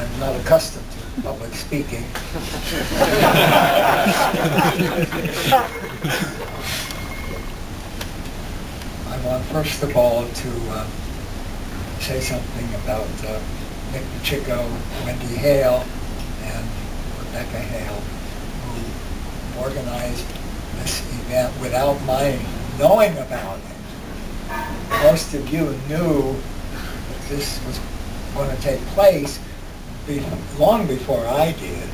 I'm not accustomed to public speaking. I want first of all to say something about Nick Pacheco, Wendy Hale, and Rebecca Hale, who organized this event without my knowing about it. Most of you knew that this was going to take place long before I did.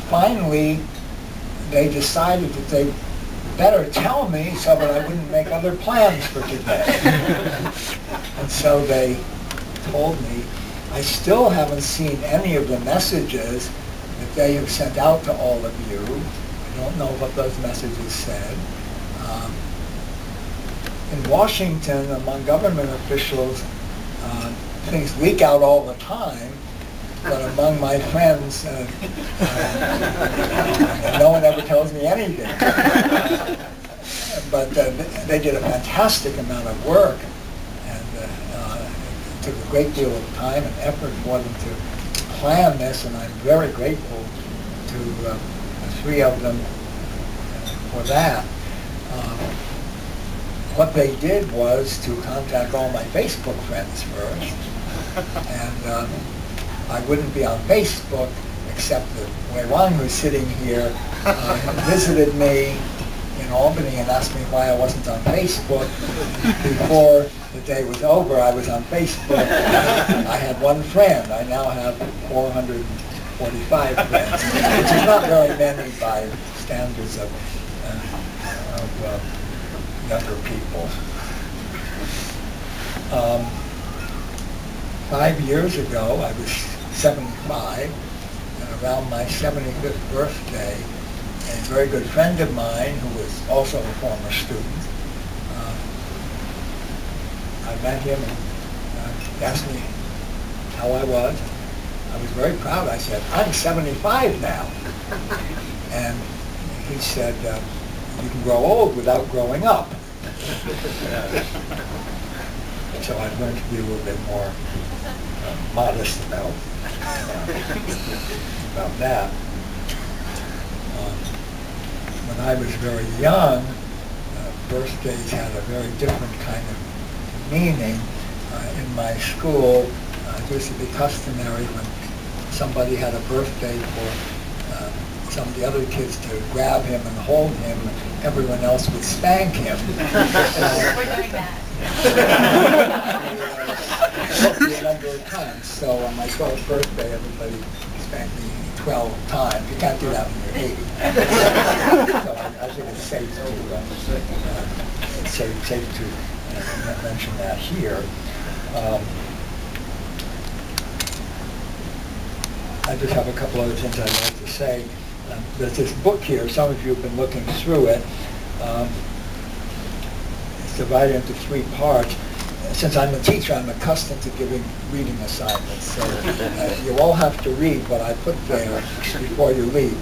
Finally, they decided that they better tell me so that I wouldn't make other plans for today. And so they told me, I still haven't seen any of the messages that they have sent out to all of you. I don't know what those messages said. In Washington, among government officials, things leak out all the time, but among my friends, no one ever tells me anything. But they did a fantastic amount of work, and it took a great deal of time and effort for them to plan this, and I'm very grateful to the three of them for that. What they did was to contact all my Facebook friends first, and I wouldn't be on Facebook except that Wei Wang, who's sitting here, visited me in Albany and asked me why I wasn't on Facebook. Before the day was over, I was on Facebook. I had one friend. I now have 445 friends, which is not very many by standards of younger people. 5 years ago, I was 75, and around my 75th birthday, a very good friend of mine, who was also a former student, I met him and asked me how I was. I was very proud. I said, I'm 75 now. And he said, you can grow old without growing up. So I've learned to be a little bit more modest about that. When I was very young, birthdays had a very different kind of meaning. In my school, it used to be customary when somebody had a birthday for some of the other kids to grab him and hold him, everyone else would spank him. We're doing that. A number of times. So on my 12th birthday, everybody spanked me 12 times. You can't do that when you're 80. So I think it's safe to mention that here. I just have a couple other things I'd like to say. There's this book here. Some of you have been looking through it. It's divided into 3 parts. Since I'm a teacher, I'm accustomed to giving reading assignments. So you all have to read what I put there before you leave.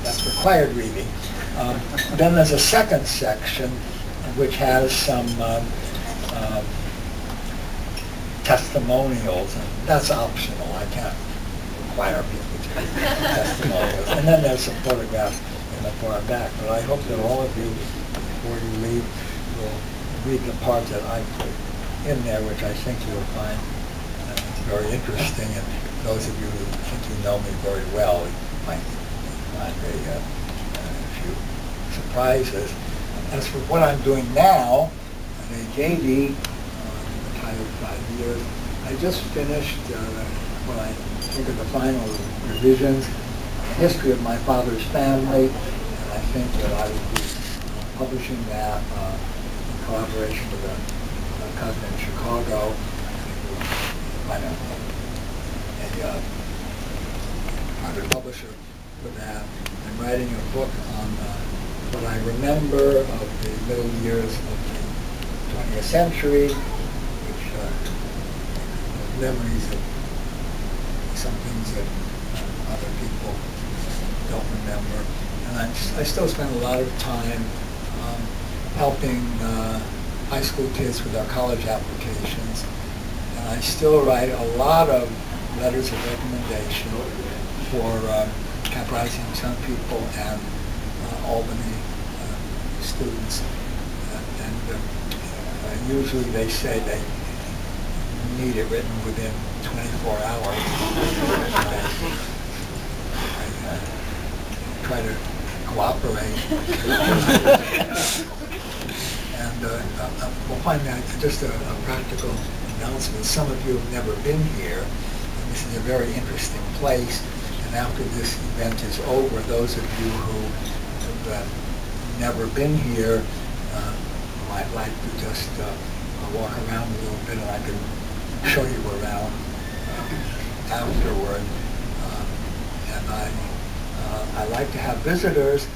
That's required reading. Then there's a second section which has some testimonials, and that's optional. I can't require people to read testimonials. And then there's some photographs in the far back. But I hope that all of you, before you leave, will read the part that I put in there, which I think you'll find very interesting. And those of you who think you know me very well, you might find a few surprises. As for what I'm doing now, at a JD, retired 5 years, I just finished what I think are the final revisions, the history of my father's family, and I think that I will be publishing that in collaboration with a cousin in Chicago. Find a private publisher for that. I'm writing a book on what I remember of the middle years of the 20th century, which memories of some things that other people don't remember. And I still spend a lot of time helping high school kids with their college applications. And I still write a lot of letters of recommendation for Camp Rising young people and Albany students. And usually they say they need it written within 24 hours. I try to cooperate. And well, finally, just a practical announcement. Some of you have never been here, and this is a very interesting place. And after this event is over, those of you who have never been here might like to just walk around a little bit, and I can show you around afterward. And I like to have visitors